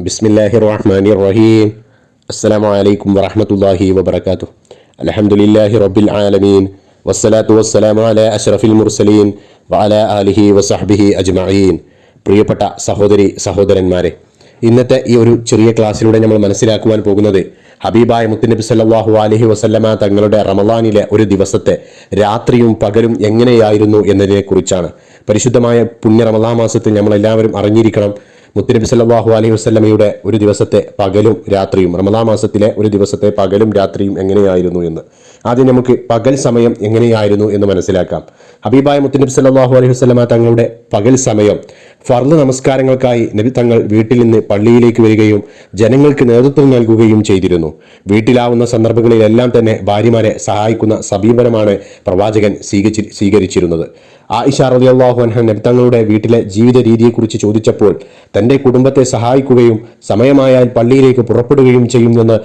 ബിസ്മില്ലാഹിർ റഹ്മാനിർ റഹീം. അസ്സലാമു അലൈക്കും വറഹ്മത്തുള്ളാഹി വബറകാതുഹു. അൽഹംദുലില്ലാഹി റബ്ബിൽ ആലമീൻ വസ്സലാത്തു വസ്സലാമു അലാ അഷ്റഫിൽ മുർസലീൻ വഅലാ ആലിഹി വസഹ്ബിഹി അജ്മഈൻ. പ്രിയപ്പെട്ട സഹോദരന്മാരെ, ഇന്നത്തെ ഈ ഒരു ചെറിയ ക്ലാസ്സിലൂടെ നമ്മൾ മനസ്സിലാക്കുവാൻ പോകുന്നത് ഹബീബായ മുത്തുനബി സല്ലല്ലാഹു അലൈഹി വസല്ലമ തങ്ങളുടെ റമളാനിലെ ഒരു ദിവസത്തെ രാത്രിയും പകലും എങ്ങനെയായിരുന്നു എന്നതിനെക്കുറിച്ചാണ്. പരിശുദ്ധമായ പുണ്യ റമളാൻ മാസത്തിൽ നമ്മളെല്ലാവരും അറിഞ്ഞിരിക്കണം മുത്തുനബി സല്ലല്ലാഹു അലൈഹി വസല്ലമയുടെ ഒരു ദിവസത്തെ പകലും രാത്രിയും, റമളാൻ മാസത്തിലെ ഒരു ദിവസത്തെ പകലും രാത്രിയും എങ്ങനെയായിരുന്നു എന്ന്. ആദ്യം നമുക്ക് പകൽ സമയം എങ്ങനെയായിരുന്നു എന്ന് മനസ്സിലാക്കാം. ഹബീബായ മുത്തുനബി സല്ലല്ലാഹു അലൈഹി വസല്ലമ തങ്ങളുടെ പകൽ സമയം ഫർള് നമസ്കാരങ്ങൾക്കായി നബി തങ്ങൾ വീട്ടിൽ നിന്ന് പള്ളിയിലേക്ക് വരികയും ജനങ്ങൾക്ക് നേതൃത്വം നൽകുകയും ചെയ്തിരുന്നു. വീട്ടിലാവുന്ന സന്ദർഭങ്ങളിലെല്ലാം തന്നെ ഭാര്യമാരെ സഹായിക്കുന്ന സമീപനമാണ് പ്രവാചകൻ സ്വീകരിച്ചിരുന്നത്. ആയിഷ റളിയല്ലാഹു അൻഹ നബി തങ്ങളുടെ വീട്ടിലെ ജീവിത രീതിയെക്കുറിച്ച് ചോദിച്ചപ്പോൾ തൻ്റെ കുടുംബത്തെ സഹായിക്കുകയും സമയമായാൽ പള്ളിയിലേക്ക് പുറപ്പെടുകയും ചെയ്യുമെന്ന്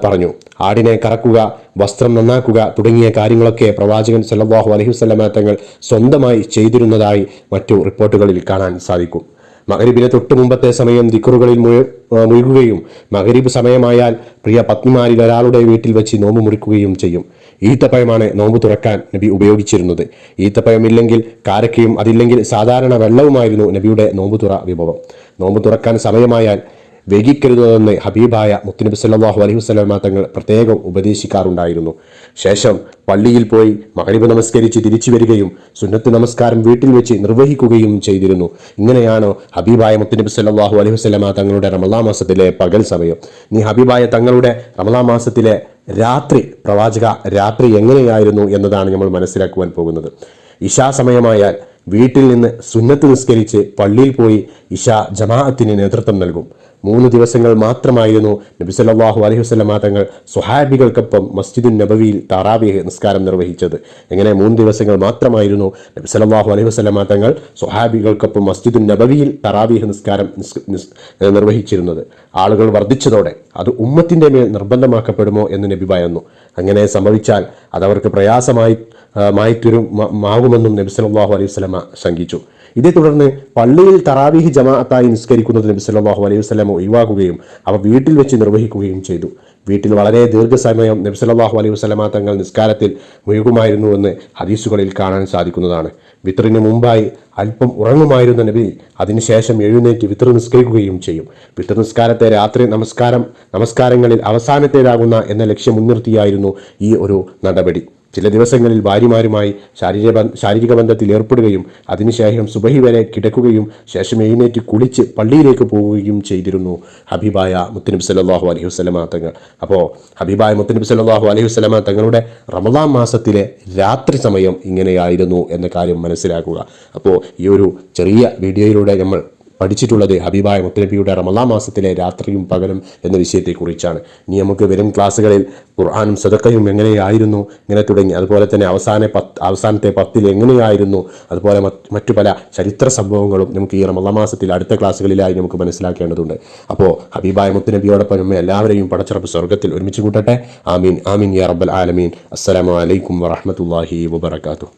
പറഞ്ഞു. ആടിനെ കറക്കുക, വസ്ത്രം നന്നാക്കുക തുടങ്ങിയ കാര്യങ്ങളൊക്കെ പ്രവാചകൻ സല്ലല്ലാഹു അലൈഹി വസല്ലമ തങ്ങൾ സ്വന്തമായി ചെയ്തിരുന്നതായി മറ്റു റിപ്പോർട്ടുകളിൽ കാണാൻ സാധിക്കും. മഗ്‌രിബിന് തൊട്ട് മുമ്പത്തെ സമയം ദിക്റുകളിൽ മുഴുകുകയും മഗ്‌രിബ് സമയമായാൽ പ്രിയ പത്നിമാരിൽ ഒരാളുടെ വീട്ടിൽ വെച്ച് നോമ്പ് മുറിക്കുകയും ചെയ്യും. ഈത്തപ്പഴമാണ് നോമ്പ് തുറക്കാൻ നബി ഉപയോഗിച്ചിരുന്നത്. ഈത്തപ്പഴം ഇല്ലെങ്കിൽ കാരക്കയും, അതില്ലെങ്കിൽ സാധാരണ വെള്ളവുമായിരുന്നു നബിയുടെ നോമ്പ് തുറ വിഭവം. നോമ്പ് തുറക്കാൻ സമയമായാൽ വൈകിക്കരുതെന്ന് ഹബീബായ മുത്തുനബി സല്ലല്ലാഹു അലൈഹി വസല്ലമ തങ്ങൾ പ്രത്യേകം ഉപദേശിക്കാറുണ്ടായിരുന്നു. ശേഷം പള്ളിയിൽ പോയി മഗ്‌രിബ് നമസ്കരിച്ച് തിരിച്ചു വരികയും സുന്നത്ത് നമസ്കാരം വീട്ടിൽ വെച്ച് നിർവഹിക്കുകയും ചെയ്തിരുന്നു. ഇങ്ങനെയാണ് ഹബീബായ മുത്തുനബി സല്ലല്ലാഹു അലൈഹി വസല്ലമ തങ്ങളുടെ റമളാൻ മാസത്തിലെ പകൽ സമയം. ഇനി ഹബീബായ തങ്ങളുടെ റമളാൻ മാസത്തിലെ രാത്രി എങ്ങനെയായിരുന്നു എന്നതാണ് നമ്മൾ മനസ്സിലാക്കുവാൻ പോകുന്നത്. ഇശാ സമയമായാൽ വീട്ടിൽ നിന്ന് സുന്നത്ത് നിസ്കരിച്ച് പള്ളിയിൽ പോയി ഇശാ ജമാഅത്തിന് നേതൃത്വം നൽകും. 3 ദിവസങ്ങൾ മാത്രമായിരുന്നു നബി സല്ലല്ലാഹു അലൈഹി വസല്ലമ തങ്ങൾ സ്വഹാബികൾക്കൊപ്പം മസ്ജിദുൻ നബവിയിൽ തറാവീഹ് നിസ്കാരം നിർവഹിച്ചത്. എങ്ങനെ 3 ദിവസങ്ങൾ മാത്രമായിരുന്നു നബി സല്ലല്ലാഹു അലൈഹി വസല്ലമ തങ്ങൾ സ്വഹാബികൾക്കൊപ്പം മസ്ജിദുൻ നബവിയിൽ തറാവീഹ് നിസ്കാരം നിർവഹിച്ചിരുന്നത്. ആളുകൾ വർദ്ധിച്ചതോടെ അത് ഉമ്മത്തിൻ്റെ മേൽ നിർബന്ധമാക്കപ്പെടുമോ എന്ന് നബി ഭയന്നു. അങ്ങനെ സംഭവിച്ചാൽ അതവർക്ക് മാകുമെന്നും നബി സല്ലല്ലാഹു അലൈഹി വസല്ലമ ശങ്കിച്ചു. ഇതേ തുടർന്ന് പള്ളിയിൽ തറാവീഹ് ജമാഅത്തായി നിസ്കരിക്കുന്നത് നബി സല്ലല്ലാഹു അലൈഹി വസല്ലമ ഒഴിവാക്കുകയും അവ വീട്ടിൽ വെച്ച് നിർവഹിക്കുകയും ചെയ്തു. വീട്ടിൽ വളരെ ദീർഘസമയം നബി സല്ലല്ലാഹു അലൈഹി വസല്ലമ തങ്ങൾ നിസ്കാരത്തിൽ മുഴുകുമായിരുന്നുവെന്ന് ഹദീസുകളിൽ കാണാൻ സാധിക്കുന്നതാണ്. വിത്റിന് മുമ്പായി അല്പം ഉറങ്ങുമായിരുന്ന നബി അതിനുശേഷം എഴുന്നേറ്റ് വിത്ർ നിസ്കരിക്കുകയും ചെയ്യും. വിത്ർ നിസ്കാരത്തെ രാത്രി നമസ്കാരങ്ങളിൽ അവസാനത്തേതാകുന്ന എന്ന ലക്ഷ്യം മുൻനിർത്തിയായിരുന്നു ഈ ഒരു നടപടി. ചില ദിവസങ്ങളിൽ ഭാര്യമാരുമായി ശാരീരിക ബന്ധത്തിൽ ഏർപ്പെടുകയും അതിനുശേഷം സുബഹി വരെ കിടക്കുകയും ശേഷം എഴുന്നേറ്റ് കുളിച്ച് പള്ളിയിലേക്ക് പോവുകയും ചെയ്തിരുന്നു ഹബീബായ മുത്തുനബി സല്ലല്ലാഹു അലൈഹി വസല്ലമ തങ്ങൾ. അപ്പോൾ ഹബീബായ മുത്തുനബി സല്ലല്ലാഹു അലൈഹി വസല്ലമ തങ്ങളുടെ റമളാൻ മാസത്തിലെ രാത്രി സമയം ഇങ്ങനെയായിരുന്നു എന്ന കാര്യം മനസ്സിലാക്കുക. അപ്പോൾ ഈ ഒരു ചെറിയ വീഡിയോയിലൂടെ നമ്മൾ പഠിച്ചിട്ടുള്ളത് ഹബീബായ മുത്തുനബിയുടെ റമളാൻ മാസത്തിലെ രാത്രിയും പകലും എന്ന വിഷയത്തെക്കുറിച്ചാണ്. ഇനി നമുക്ക് വരും ക്ലാസ്സുകളിൽ ഖുർആനും സദഖയും എങ്ങനെയായിരുന്നു ഇങ്ങനെ തുടങ്ങി, അതുപോലെ തന്നെ അവസാനത്തെ 10 എങ്ങനെയായിരുന്നു, അതുപോലെ മറ്റു പല ചരിത്ര സംഭവങ്ങളും നമുക്ക് ഈ റമളാൻ മാസത്തിൽ അടുത്ത ക്ലാസ്സുകളിലായി നമുക്ക് മനസ്സിലാക്കേണ്ടതുണ്ട്. അപ്പോൾ ഹബീബായ മുത്തുനബിയോടൊപ്പം നമ്മൾ എല്ലാവരെയും പടച്ചറബ് സ്വർഗ്ഗത്തിൽ ഒരുമിച്ച് കൂട്ടട്ടെ. ആമീൻ ആമീൻ യാ റബ്ബൽ ആലമീൻ. അസ്സലാമു അലൈക്കും വറഹ്മത്തുള്ളാഹി വബറകാതുഹു.